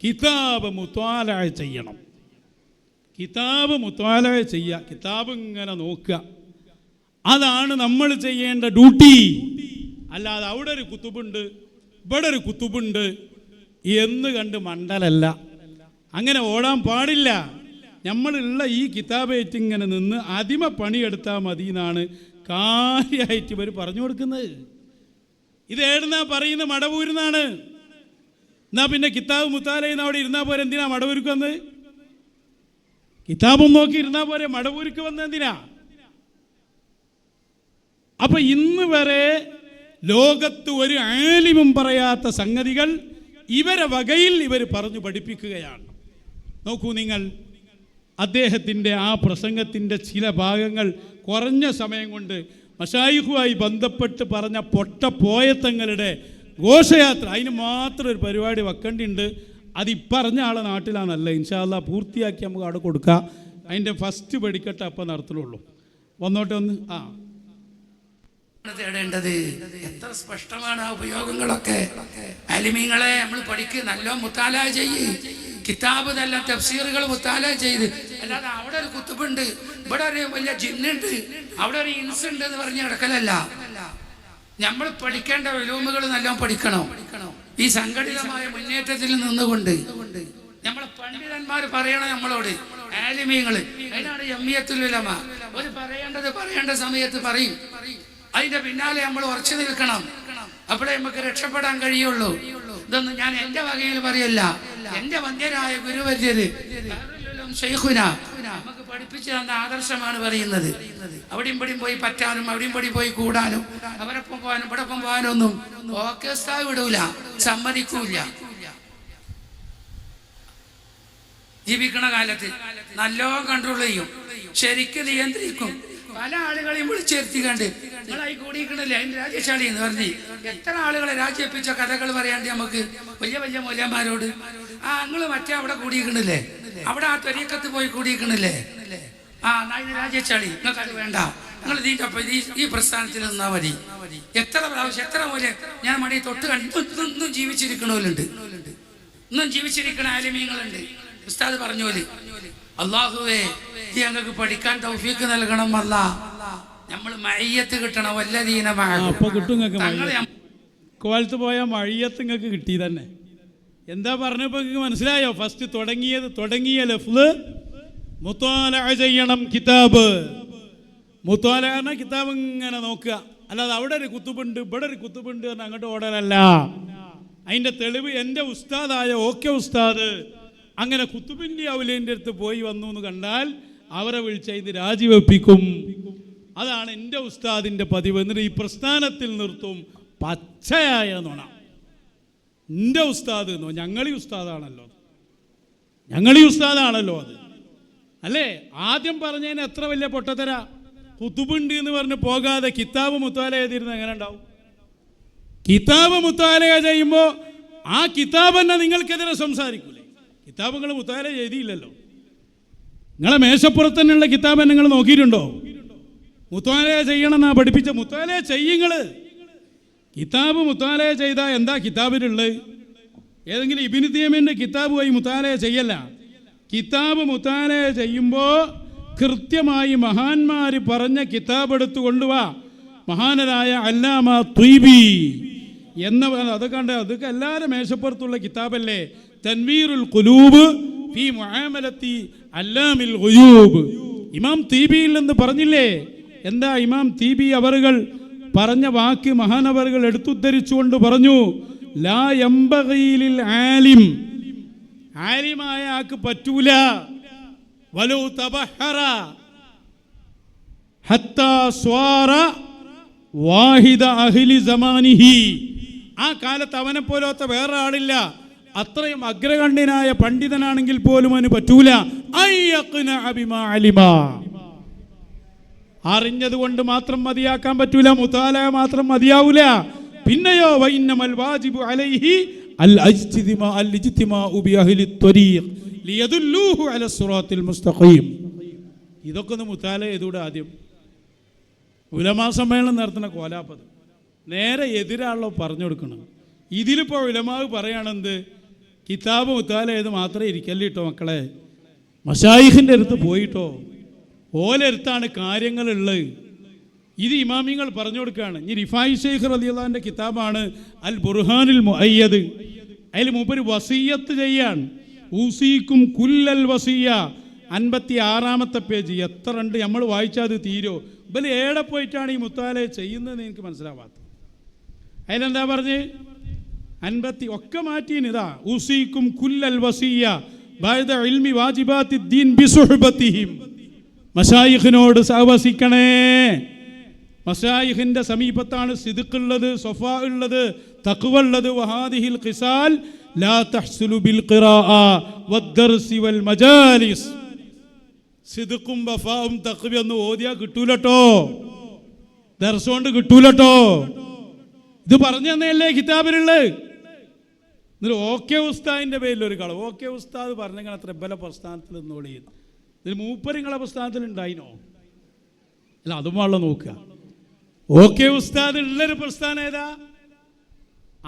കിതാബ് മുത്വാല ചെയ്യണം. കിതാബ് മുത്വാല ചെയ്യുക, കിതാബ് ഇങ്ങനെ നോക്കുക. അതാണ് നമ്മൾ ചെയ്യേണ്ട ഡ്യൂട്ടി. അല്ലാതെ അവിടെ ഒരു കുത്തുബുണ്ട് ഇവിടെ ഒരു കുത്തുബുണ്ട് എന്ന് കണ്ട് മണ്ടലല്ല. അങ്ങനെ ഓടാൻ പാടില്ല. നമ്മളുള്ള ഈ കിതാബേറ്റ് ഇങ്ങനെ നിന്ന് അടിമ പണിയെടുത്താൽ മതി എന്നാണ് കാര്യമായിട്ട് ഇവർ പറഞ്ഞു കൊടുക്കുന്നത്. ഇത് ഏടുന്നാ പറയുന്നത്? മടവൂരിന്നാണ്. എന്നാ പിന്നെ കിതാബ് മുത്താലയെന്ന് അവിടെ ഇരുന്നാൽ പോരെ, എന്തിനാ മടവൂർക്ക് വന്ന്? കിതാബും നോക്കി ഇരുന്നാൽ പോരെ, മടവൂർക്ക് വന്ന് എന്തിനാ? അപ്പൊ ഇന്ന് വരെ ലോകത്ത് ഒരു ആലിമും പറയാത്ത സംഗതികൾ ഇവരെ വകയിൽ ഇവർ പറഞ്ഞു പഠിപ്പിക്കുകയാണ്. നോക്കൂ നിങ്ങൾ, അദ്ദേഹത്തിൻ്റെ ആ പ്രസംഗത്തിൻ്റെ ചില ഭാഗങ്ങൾ കുറഞ്ഞ സമയം കൊണ്ട് മശായിഖുമായി ബന്ധപ്പെട്ട് പറഞ്ഞ പൊട്ടപ്പോയത്തങ്ങളുടെ ഘോഷയാത്ര, അതിന് മാത്രം ഒരു പരിപാടി വെക്കേണ്ടിയുണ്ട്. അതിപ്പറഞ്ഞ ആളെ നാട്ടിലാണല്ല. ഇൻഷാ അല്ലാഹ് പൂർത്തിയാക്കി നമുക്ക് അവിടെ കൊടുക്കാം. അതിൻ്റെ ഫസ്റ്റ് പഠിക്കട്ടെ, അപ്പം നടത്തുള്ളൂ. വന്നോട്ടെ ഒന്ന്. തേടേണ്ടത് എത്ര സ്പഷ്ടമാണ് ആ ഉപയോഗങ്ങളൊക്കെ. അലിമീങ്ങളെ നമ്മൾ പഠിക്കുക, നല്ല മുത്താല ചെയ്യ്, കിതാബ് നല്ല തഫ്സീറുകൾ മുത്താല ചെയ്ത്. അല്ലാതെ അവിടെ ഒരു കുത്തുബുണ്ട്, ഇവിടെ ഒരു വലിയ ജിന്നുണ്ട്, അവിടെ ഒരു ഇൻസ് ഉണ്ട് എന്ന് പറഞ്ഞ് കിടക്കലല്ല. നമ്മൾ പഠിക്കേണ്ട ഉലൂമുകൾ നല്ലോണം പഠിക്കണം. ഈ സംഘടിതമായ മുന്നേറ്റത്തിൽ നിന്നുകൊണ്ട് നമ്മളെ പണ്ഡിതന്മാർ പറയണം നമ്മളോട്, ആലിമീങ്ങൾ. അതിനാണ് ജംഇയ്യത്തുൽ ഉലമ. ഒരു പറയേണ്ട സമയത്ത് പറയും. അതിന്റെ പിന്നാലെ നമ്മൾ ഉറച്ചു നിൽക്കണം. അപ്പോഴേ നമുക്ക് രക്ഷപ്പെടാൻ കഴിയുള്ളൂ. ഇതൊന്നും ഞാൻ എൻ്റെ വകയിൽ പറയല്ല. എൻ്റെ വന്ധ്യരായ ഗുരുവര്യര് ശൈഖുന നമുക്ക് പഠിപ്പിച്ചു തന്ന ആദർശമാണ് പറയുന്നത്. അവിടെയും ഇവിടെയും പോയി പറ്റാനും അവിടെയും ഇവിടെയും പോയി കൂടാനും അവരൊപ്പം പോകാനും ഇവിടൊപ്പം പോകാനും ഒന്നും ഓർക്കസ്ട്ര വിടൂല, സമ്മതിക്കൂല. ജീവിക്കണ കാലത്ത് നല്ലോണം കൺട്രോൾ ചെയ്യും, ശരിക്കും നിയന്ത്രിക്കും. പല ആളുകളെയും വിളിച്ചിരുത്തി കണ്ട് നിങ്ങളായി കൂടിയിക്കണല്ലേ അതിന് രാജ്യശാലി എന്ന് പറഞ്ഞ് എത്ര ആളുകളെ രാജ്യപ്പിച്ച കഥകൾ പറയാണ്ട് നമുക്ക് വലിയ വലിയ മൂല്യന്മാരോട്. നിങ്ങൾ മറ്റേ അവിടെ കൂടിയിക്കണില്ലേ, അവിടെ ആ ത്വരീക്കത്ത് പോയി കൂടിയിക്കണില്ലേ, അതിന് രാജ്യശാലി, നിങ്ങൾക്ക് അത് വേണ്ട, നിങ്ങൾ ഈ പ്രസ്ഥാനത്തിൽ നിന്നാ മതി. എത്ര പ്രാവശ്യം എത്ര മൂല്യം ഞാൻ മടി തൊട്ട് കണ്ടു. ഇന്നും ജീവിച്ചിരിക്കണോലുണ്ട്, ഇന്നും ജീവിച്ചിരിക്കണ ആലിമീങ്ങളുണ്ട്. ഉസ്താദ് പറഞ്ഞോല്, അല്ലാഹുവേ ഞങ്ങൾക്ക് പഠിക്കാൻ തൗഫീഖ് നൽകണം. അല്ല, നമ്മൾ മയ്യത്ത് കിട്ടണം. വല്ലദീന അപ്പൊ കിട്ടും. കോലത്ത് പോയ മയ്യത്ത് നിങ്ങൾക്ക് കിട്ടി തന്നെ. എന്താ പറഞ്ഞപ്പോ നിങ്ങൾക്ക് മനസ്സിലായോ? ഫസ്റ്റ് തുടങ്ങിയ ലഫ്ള് മുത്വാല ചെയ്യണം. കിതാബ് മുത്വാല പറഞ്ഞാൽ കിതാബ് ഇങ്ങനെ നോക്കുക. അല്ലാതെ അവിടെ ഒരു കുത്തുബുണ്ട് ഇവിടെ ഒരു കുത്തുബുണ്ട് എന്ന് അങ്ങോട്ട് ഓടലല്ല. അതിന്റെ തെളിവ് എൻ്റെ ഉസ്താദായ ഓക്കെ ഉസ്താദ് അങ്ങനെ കുത്തുബിൻ്റെ ഔലിയൻ്റെ അടുത്ത് പോയി വന്നു എന്ന് കണ്ടാൽ അവരെ വിളിച്ച് ഇത് രാജിവെപ്പിക്കും. അതാണ് എൻ്റെ ഉസ്താദിൻ്റെ പതിവ്. എന്നിട്ട് ഈ പ്രസ്ഥാനത്തിൽ നിർത്തും. പച്ചയായ നുണ. എൻ്റെ ഉസ്താദ് എന്നോ, ഞങ്ങളീ ഉസ്താദാണല്ലോ അത് അല്ലേ? ആദ്യം പറഞ്ഞതിന് എത്ര വലിയ പൊട്ടത്തര. കുത്തുബുണ്ട് എന്ന് പറഞ്ഞ് പോകാതെ കിതാബ് മുത്താല ചെയ്തിരുന്നത് എങ്ങനെ ഉണ്ടാവും? കിതാബ് മുത്താല ചെയ്യുമ്പോൾ ആ കിതാബ് തന്നെ നിങ്ങൾക്കെതിരെ സംസാരിക്കൂലേ? കിതാബ് നിങ്ങൾ മുത്താല ചെയ്തില്ലല്ലോ. നിങ്ങളെ മേശപ്പുറത്ത് തന്നെയുള്ള കിതാബ് നിങ്ങൾ നോക്കിയിട്ടുണ്ടോ? മുത്താല ചെയ്യണമെന്നാ പഠിപ്പിച്ച. മുത്താല ചെയ്യുങ്ങൾ. കിതാബ് മുത്താല ചെയ്താൽ എന്താ കിതാബിലുള്ളത്? ഏതെങ്കിലും ഇബ്നു തൈമിയ്യയുടെ കിതാബ് പോയി മുത്താല ചെയ്യല്ല. കിതാബ് മുത്താല ചെയ്യുമ്പോൾ കൃത്യമായി മഹാന്മാർ പറഞ്ഞ കിതാബ് എടുത്തു കൊണ്ടുവാ. മഹാനരായ അല്ലാമ ത്വയ്ബി എന്ന അതൊക്കെ എല്ലാവരും മേശപ്പുറത്തുള്ള കിതാബല്ലേ. തൻവീറുൽ ഖുലൂബ് ഫീ മുആമലത്തി അല്ലാമിൽ ഗുയൂബ്. ഇമാം തീബിയിൽ നിന്ന് പറഞ്ഞില്ലേ? എന്താ ഇമാം തീബി അവറുകൾ പറഞ്ഞ വാക്ക് മഹാനവറുകൾ എടുത്തുദ്ധരിച്ചുകൊണ്ട് പറഞ്ഞു, ലാ യംബഗീ ലിൽ ആലിം, ആലിമായ ആക്ക് പറ്റൂല, വലൗ തബഹറ ഹത്താ സ്വാറ വാഹിദ അഹ്ലി സമാനിഹി, ആ കാലത്ത് അവനെ പോലത്തെ വേറെ ആളില്ല. അത്രയും അഗ്രഗണ്യനായ പണ്ഡിതനാണെങ്കിൽ പോലും അവന് പറ്റൂല. അറിഞ്ഞത് കൊണ്ട് മാത്രം മതിയാക്കാൻ പറ്റൂല, മുതാല മാത്രം മതിയാവൂല. പിന്നെയോ വഇന്നമൽ വാജിബു അലൈഹി അൽ ഇജ്തിമാഉ ബി അഹ്ലി ത്വരീഖ് ലിയദുല്ലൂഹു അല സിറാത്തിൽ മുസ്തഖീം. ഇതൊക്കെ ഒന്ന് മുതാല ചെയ്തൂടെ? ആദ്യം ഉലമാ സമ്മേളനം നടത്തുന്ന കോലാപ്പത് നേരെ എതിരാണല്ലോ പറഞ്ഞു കൊടുക്കണം. ഇതിലിപ്പോൾ ഉലമാവ് പറയുകയാണെന്ത്? കിതാബ് മുത്താലയത് മാത്രമേ ഇരിക്കല്ലേ കേട്ടോ മക്കളെ. മശായിഖിൻ്റെ അടുത്ത് പോയിട്ടോ, ഓലടുത്താണ് കാര്യങ്ങളുള്ളത്. ഇത് ഇമാമിങ്ങൾ പറഞ്ഞു കൊടുക്കുകയാണ്. ഇനി റിഫായി ഷെയ്ഖ് റളിയല്ലാഹുവിൻ്റെ കിതാബാണ് അൽ ബുർഹാനുൽ മുഅയ്യദ്. അതിൽ മൂപ്പര് വസിയ്യത്ത് ചെയ്യാൻ, ഊസീക്കും കുല്ലൽ വസിയ്യ, 56-ാമത്തെ പേജ്. എത്ര ഉണ്ട് നമ്മൾ വായിച്ചാൽ അത് തീരോ? ഇവർ ഏടെ പോയിട്ടാണ് ഈ മുത്താല ചെയ്യുന്നതെന്ന് എനിക്ക് മനസ്സിലാവാത്തത്. അതിലെന്താ പറഞ്ഞ് 50 ഒക്കെ മാറ്റീന്. ഇതാ ഊസീക്കും കുല്ലൽ വസിയ്യ ബഅദ ഇൽമി വാജിബാത്തിദ്ദീൻ ബിസുഹ്ബത്തിഹിം. മശായിഖിനോട് സഹവസിക്കണേ. മശായിഖിൻ്റെ സമീപത്താണ് സിദ്ഖുള്ളത്, സ്വഫാ ഉള്ളത്, തഖ്വ ഉള്ളത്. വഹാദിഹിൽ ഖിസാൽ ലാ തഹ്സുലു ബിൽ ഖിറാഅ വദ്ദർസി വൽ മജാലിസ്. സിദ്ഖും വഫാവും തഖ്വയൊന്നും ഓതിയാ കിട്ടൂലട്ടോ, ദർസ് കൊണ്ട് കിട്ടൂലട്ടോ. ഇത് പറഞ്ഞു തന്നെയല്ലേ കിതാബിലുള്ളത്. എന്നിട്ട് ഓക്കെ ഉസ്താദിൻ്റെ പേരിൽ ഒരു കളവ്. ഓക്കെ ഉസ്താദ് പറഞ്ഞെങ്കിൽ അത്ര ബല പ്രസ്ഥാനത്തിൽ നിന്നോളി. ഇതിൽ മൂപ്പരിങ്ങളെ പ്രസ്ഥാനത്തിൽ ഉണ്ടായിനോ? അല്ല, അതും വെള്ളം നോക്കുക. ഓക്കെ ഉസ്താദ് ഉള്ളൊരു പ്രസ്ഥാനം ഏതാ?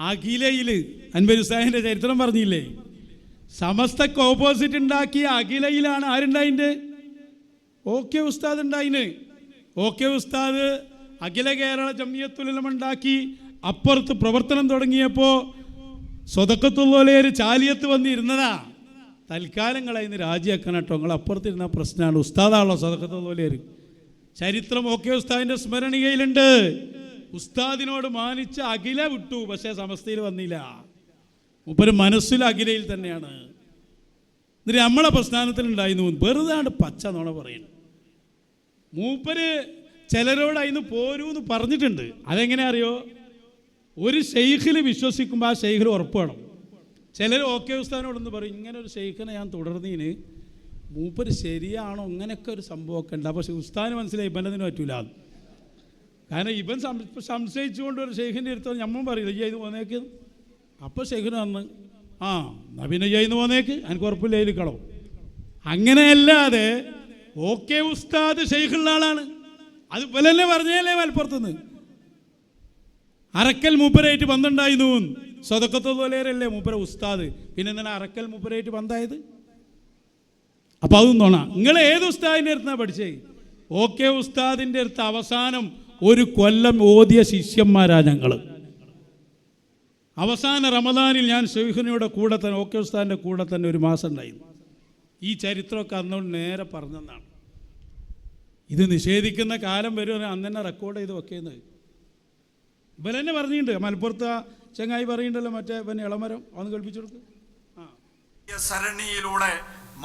അഖിലയിൽ അൻവർ ഉസ്താദിൻ്റെ ചരിത്രം പറഞ്ഞില്ലേ? സമസ്തക്ക് ഓപ്പോസിറ്റ് ഉണ്ടാക്കിയ അഖിലയിലാണ് ആരുണ്ടായിൻ്റെ? ഓക്കെ ഉസ്താദ് ഉണ്ടായിന്. ഓക്കെ ഉസ്താദ് അഖില കേരള ജംഇയ്യത്തുൽ ഉലമ ഉണ്ടാക്കി. അപ്പുറത്ത് പ്രവർത്തനം തുടങ്ങിയപ്പോൾ സ്വതക്കത്തുള്ളൊരു ചാലിയത്ത് വന്നിരുന്നതാ. തൽക്കാലങ്ങളായിന്ന് രാജിയാക്കണം കേട്ടോ, നിങ്ങൾ അപ്പുറത്തിരുന്ന പ്രശ്നമാണ്. ഉസ്താദാണല്ലോ സ്വതക്കത്തുള്ളൊരു. ചരിത്രം ഓക്കെ ഉസ്താദിൻ്റെ സ്മരണികയിലുണ്ട്. ഉസ്താദിനോട് മാനിച്ച അഖില വിട്ടു, പക്ഷേ സമസ്തയിൽ വന്നില്ല. മൂപ്പര് മനസ്സിൽ അഖിലയിൽ തന്നെയാണ്. എന്നിട്ട് നമ്മളെ പ്രസ്ഥാനത്തിലുണ്ടായിരുന്നു. വെറുതാണ് പച്ച നോണ പറയുന്നു. മൂപ്പര് ചിലരോട് അതിന് പോരൂന്ന് പറഞ്ഞിട്ടുണ്ട്. അതെങ്ങനെ അറിയോ? ഒരു ഷെയ്ഖിൽ വിശ്വസിക്കുമ്പോൾ ആ ഷെയ്ഖിൽ ഉറപ്പ് വേണം. ചിലർ ഓക്കെ ഉസ്താദിനോടൊന്ന് പറയും, ഇങ്ങനെ ഒരു ഷെയ്ഖിനെ ഞാൻ തുടർന്നതിന് മൂപ്പര് ശരിയാണോ, ഇങ്ങനെയൊക്കെ ഒരു സംഭവമൊക്കെ ഉണ്ട്. പക്ഷെ ഉസ്താദിന് മനസ്സിലായി ഇവനതിന് പറ്റൂല. കാരണം ഇവൻ സംശയിച്ചുകൊണ്ട് ഒരു ഷെയ്ഖിൻ്റെ അടുത്ത് നമ്മൾ പറയില്ല ഈ ഇത് പോന്നേക്ക്. അപ്പോൾ ഷെയ്ഖിന് വന്ന് പിന്നെ ചെയ്യുന്ന പോന്നേക്ക് എനിക്ക് ഉറപ്പില്ല അതിൽ കളവും. അങ്ങനെയല്ലാതെ ഓക്കെ ഉസ്താദ് ഷെയ്ഖുള്ള ആളാണ്. അത് പോലെ പറഞ്ഞല്ലേ മലപ്പുറത്തുനിന്ന് അറക്കൽ മൂപ്പരായിട്ട് ബന്ധമുണ്ടായിരുന്നു. സ്വതക്കത്തുള്ളവരല്ലേ മൂപ്പര ഉസ്താദ്. പിന്നെ എന്താണ് അറക്കൽ മൂപ്പരായിട്ട് ബന്ധമായത്? അപ്പോൾ അതൊന്നും തോന്നാ. നിങ്ങൾ ഏത് ഉസ്താദിൻ്റെ അടുത്താണ് പഠിച്ചേ? ഓക്കെ ഉസ്താദിൻ്റെ അടുത്ത് അവസാനം 1 കൊല്ലം ഓതിയ ശിഷ്യന്മാരാ ഞങ്ങൾ. അവസാന റമദാനിൽ ഞാൻ ഷെയ്ഖിനയുടെ കൂടെ തന്നെ, ഓക്കെ ഉസ്താദിൻ്റെ കൂടെ തന്നെ 1 മാസം ഉണ്ടായിരുന്നു. ഈ ചരിത്രമൊക്കെ അന്നുകൊണ്ട് നേരെ പറഞ്ഞതാണ്. ഇത് നിഷേധിക്കുന്ന കാലം വരും അന്ന് തന്നെ റെക്കോർഡ് ചെയ്ത് വെക്കുന്നത്. ഇവരെന്നെ പറഞ്ഞിട്ടുണ്ട്. മലപ്പുറത്ത് ചങ്ങായി പറയുന്നുണ്ടല്ലോ, മറ്റേ പിന്നെ ഇളമരം ഒന്ന് കേൾപ്പിച്ചു കൊടുക്കും. സരണിയിലൂടെ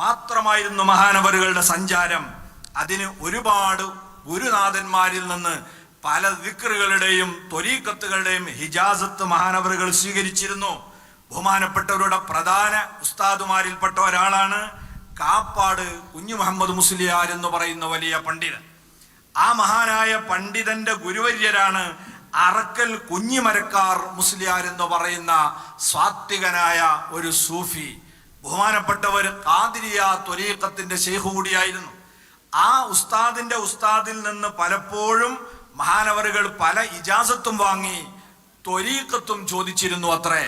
മാത്രമായിരുന്നു മഹാനവറുകളുടെ സഞ്ചാരം. അതിന് ഒരുപാട് ഗുരുനാഥന്മാരിൽ നിന്ന് പല ദിക്റുകളുടെയും ത്വരീഖത്തുകളുടെയും ഹിജാസത്ത് മഹാനവറുകൾ സ്വീകരിച്ചിരുന്നു. ബഹുമാനപ്പെട്ടവരുടെ പ്രധാന ഉസ്താദുമാരിൽപ്പെട്ട ഒരാളാണ് കാപ്പാട് കുഞ്ഞു മുഹമ്മദ് മുസ്ലിയാർ എന്ന് പറയുന്ന വലിയ പണ്ഡിതൻ. ആ മഹാനായ പണ്ഡിതന്റെ ഗുരുവര്യരാണ് അറക്കൽ കുഞ്ഞിമരക്കാർ മുസ്ലിയാർ എന്ന് പറയുന്ന സ്വാത്വികനായ ഒരു സൂഫി. ബഹുമാനപ്പെട്ടവർ ഖാദിരിയ ത്വരീഖത്തിന്റെ ശൈഖ് കൂടിയായിരുന്നു. ആ ഉസ്താദിന്റെ ഉസ്താദിൽ നിന്ന് പലപ്പോഴും മഹാനവറുകൾ പല ഇജാസത്തും വാങ്ങി ത്വരീഖത്തും ചോദിച്ചിരുന്നു അത്രേ.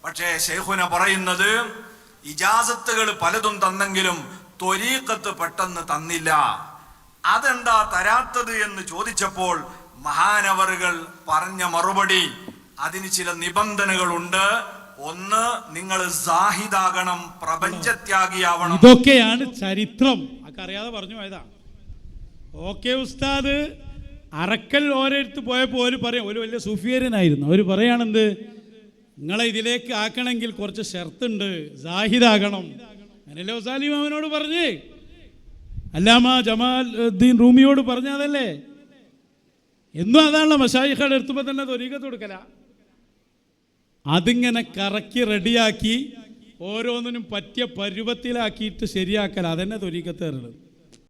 പക്ഷേ ശൈഖുന പറയുന്നത് ഇജാസത്തുകൾ പലതും തന്നെങ്കിലും ത്വരീഖത്ത് പെട്ടെന്ന് തന്നില്ല. അതെന്താ തരാത്തത് എന്ന് ചോദിച്ചപ്പോൾ മഹാനവറുകൾ പറഞ്ഞ മറുപടി, അതിന് ചില നിബന്ധനകളുണ്ട്. ഒന്ന്, നിങ്ങൾ സാഹിദാകണം, പ്രപഞ്ചത്യാഗിയാവണം. ഇതൊക്കെയാണ് ചരിത്രം. ഒക്കെ അറിയാതെ പറഞ്ഞു പോയതാ. ഓക്കെ ഉസ്താദ് അറക്കൽ ഓരോരുത്ത് പോയപ്പോൾ ഒരു പറയും, ഒരു വലിയ സൂഫിയരനായിരുന്നു. അവർ പറയാണെന്ത്, നിങ്ങളെ ഇതിലേക്ക് ആക്കണമെങ്കിൽ കുറച്ച് ഷർത്തുണ്ട്, സാഹിദാകണം. അങ്ങനെയല്ലേ ഉസാലിം അവനോട് പറഞ്ഞേ, അല്ലാമ ജമാൽ ഉദ്ദീൻ റൂമിയോട് പറഞ്ഞതല്ലേ. എന്നും അതാണല്ലോ മശായിഖുടെ എടുത്തുമ്പോൾ തന്നെ ത്വരീഖത്ത് കൊടുക്കല. അതിങ്ങനെ കറക്കി റെഡിയാക്കി ഓരോന്നിനും പറ്റിയ പരുവത്തിലാക്കിയിട്ട് ശരിയാക്കല. അതന്നെ ത്വരീഖത്ത് തരുന്നത്.